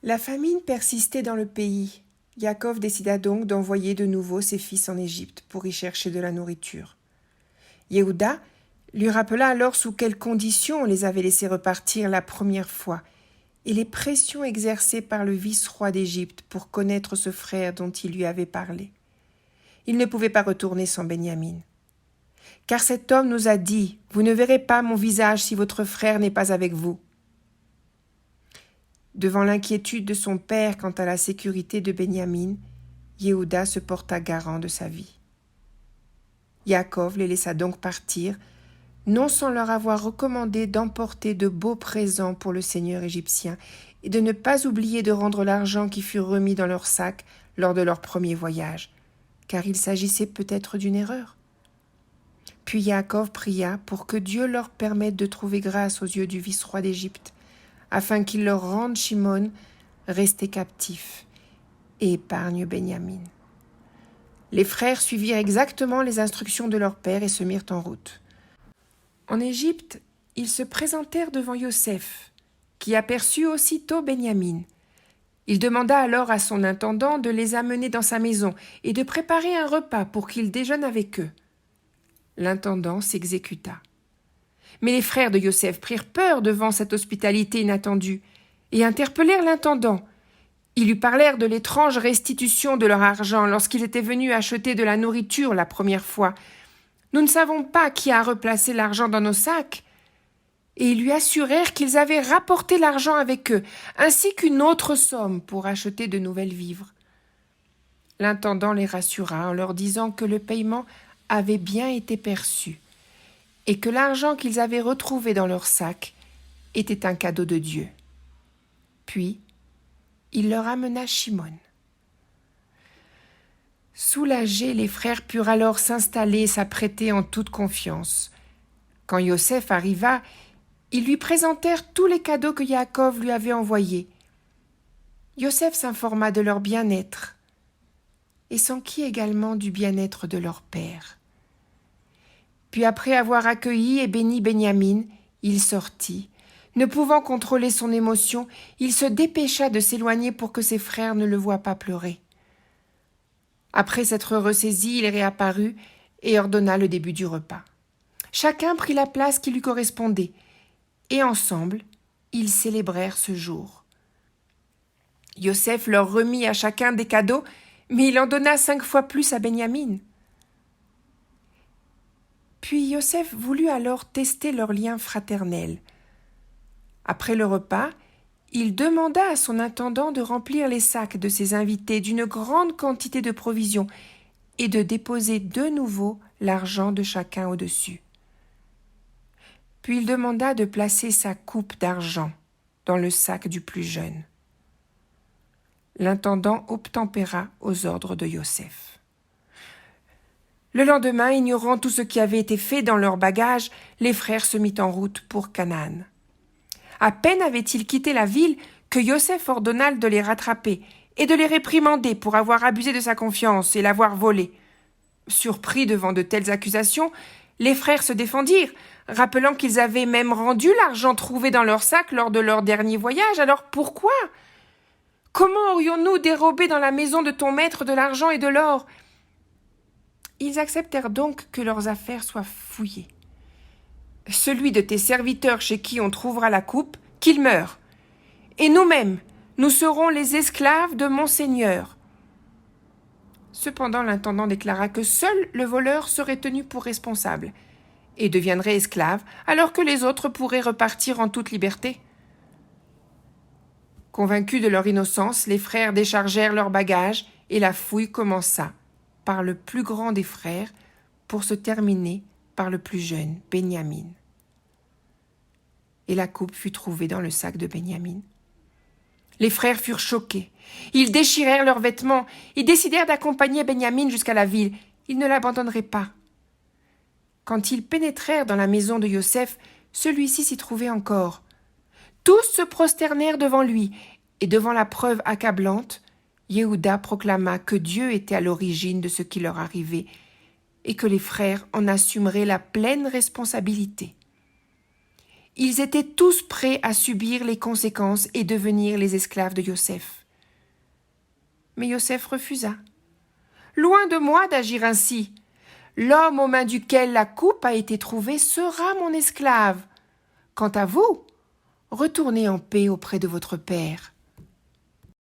La famine persistait dans le pays. Yaakov décida donc d'envoyer de nouveau ses fils en Égypte pour y chercher de la nourriture. Yehuda lui rappela alors sous quelles conditions on les avait laissés repartir la première fois et les pressions exercées par le vice-roi d'Égypte pour connaître ce frère dont il lui avait parlé. Il ne pouvait pas retourner sans Benyamin. Car cet homme nous a dit « Vous ne verrez pas mon visage si votre frère n'est pas avec vous ». Devant l'inquiétude de son père quant à la sécurité de Benyamin, Yehuda se porta garant de sa vie. Yaakov les laissa donc partir, non sans leur avoir recommandé d'emporter de beaux présents pour le seigneur égyptien et de ne pas oublier de rendre l'argent qui fut remis dans leur sac lors de leur premier voyage, car il s'agissait peut-être d'une erreur. Puis Yaakov pria pour que Dieu leur permette de trouver grâce aux yeux du vice-roi d'Égypte, afin qu'il leur rende Shimon, resté captif, et épargne Benyamin. Les frères suivirent exactement les instructions de leur père et se mirent en route. En Égypte, ils se présentèrent devant Yosef, qui aperçut aussitôt Benyamin. Il demanda alors à son intendant de les amener dans sa maison et de préparer un repas pour qu'ils déjeunent avec eux. L'intendant s'exécuta. Mais les frères de Yosef prirent peur devant cette hospitalité inattendue et interpellèrent l'intendant. Ils lui parlèrent de l'étrange restitution de leur argent lorsqu'ils étaient venus acheter de la nourriture la première fois. « Nous ne savons pas qui a replacé l'argent dans nos sacs. » Et ils lui assurèrent qu'ils avaient rapporté l'argent avec eux, ainsi qu'une autre somme pour acheter de nouvelles vivres. L'intendant les rassura en leur disant que le paiement avait bien été perçu et que l'argent qu'ils avaient retrouvé dans leur sac était un cadeau de Dieu. Puis, il leur amena Shimon. Soulagés, les frères purent alors s'installer et s'apprêter en toute confiance. Quand Yosef arriva, ils lui présentèrent tous les cadeaux que Yaakov lui avait envoyés. Yosef s'informa de leur bien-être et s'enquit également du bien-être de leur père. Puis après avoir accueilli et béni Benyamin, il sortit. Ne pouvant contrôler son émotion, il se dépêcha de s'éloigner pour que ses frères ne le voient pas pleurer. Après s'être ressaisi, il réapparut et ordonna le début du repas. Chacun prit la place qui lui correspondait, et ensemble, ils célébrèrent ce jour. Yosef leur remit à chacun des cadeaux, mais il en donna 5 fois plus à Benyamin. Puis Yosef voulut alors tester leur lien fraternel. Après le repas, il demanda à son intendant de remplir les sacs de ses invités d'une grande quantité de provisions et de déposer de nouveau l'argent de chacun au-dessus. Puis il demanda de placer sa coupe d'argent dans le sac du plus jeune. L'intendant obtempéra aux ordres de Yosef. Le lendemain, ignorant tout ce qui avait été fait dans leurs bagages, les frères se mirent en route pour Canaan. À peine avaient-ils quitté la ville que Yosef ordonna de les rattraper et de les réprimander pour avoir abusé de sa confiance et l'avoir volé. Surpris devant de telles accusations, les frères se défendirent, rappelant qu'ils avaient même rendu l'argent trouvé dans leur sac lors de leur dernier voyage. Alors pourquoi ? Comment aurions-nous dérobé dans la maison de ton maître de l'argent et de l'or ? Ils acceptèrent donc que leurs affaires soient fouillées. Celui de tes serviteurs chez qui on trouvera la coupe, qu'il meure. Et nous-mêmes, nous serons les esclaves de mon Seigneur. Cependant, l'intendant déclara que seul le voleur serait tenu pour responsable et deviendrait esclave, alors que les autres pourraient repartir en toute liberté. Convaincus de leur innocence, les frères déchargèrent leurs bagages et la fouille commença par le plus grand des frères pour se terminer par le plus jeune, Benyamin. Et la coupe fut trouvée dans le sac de Benyamin. Les frères furent choqués. Ils déchirèrent leurs vêtements et décidèrent d'accompagner Benyamin jusqu'à la ville. Ils ne l'abandonneraient pas. Quand ils pénétrèrent dans la maison de Yosef, celui-ci s'y trouvait encore. Tous se prosternèrent devant lui, et devant la preuve accablante, Yehuda proclama que Dieu était à l'origine de ce qui leur arrivait et que les frères en assumeraient la pleine responsabilité. Ils étaient tous prêts à subir les conséquences et devenir les esclaves de Yosef. Mais Yosef refusa. Loin de moi d'agir ainsi. L'homme aux mains duquel la coupe a été trouvée sera mon esclave. Quant à vous, retournez en paix auprès de votre père.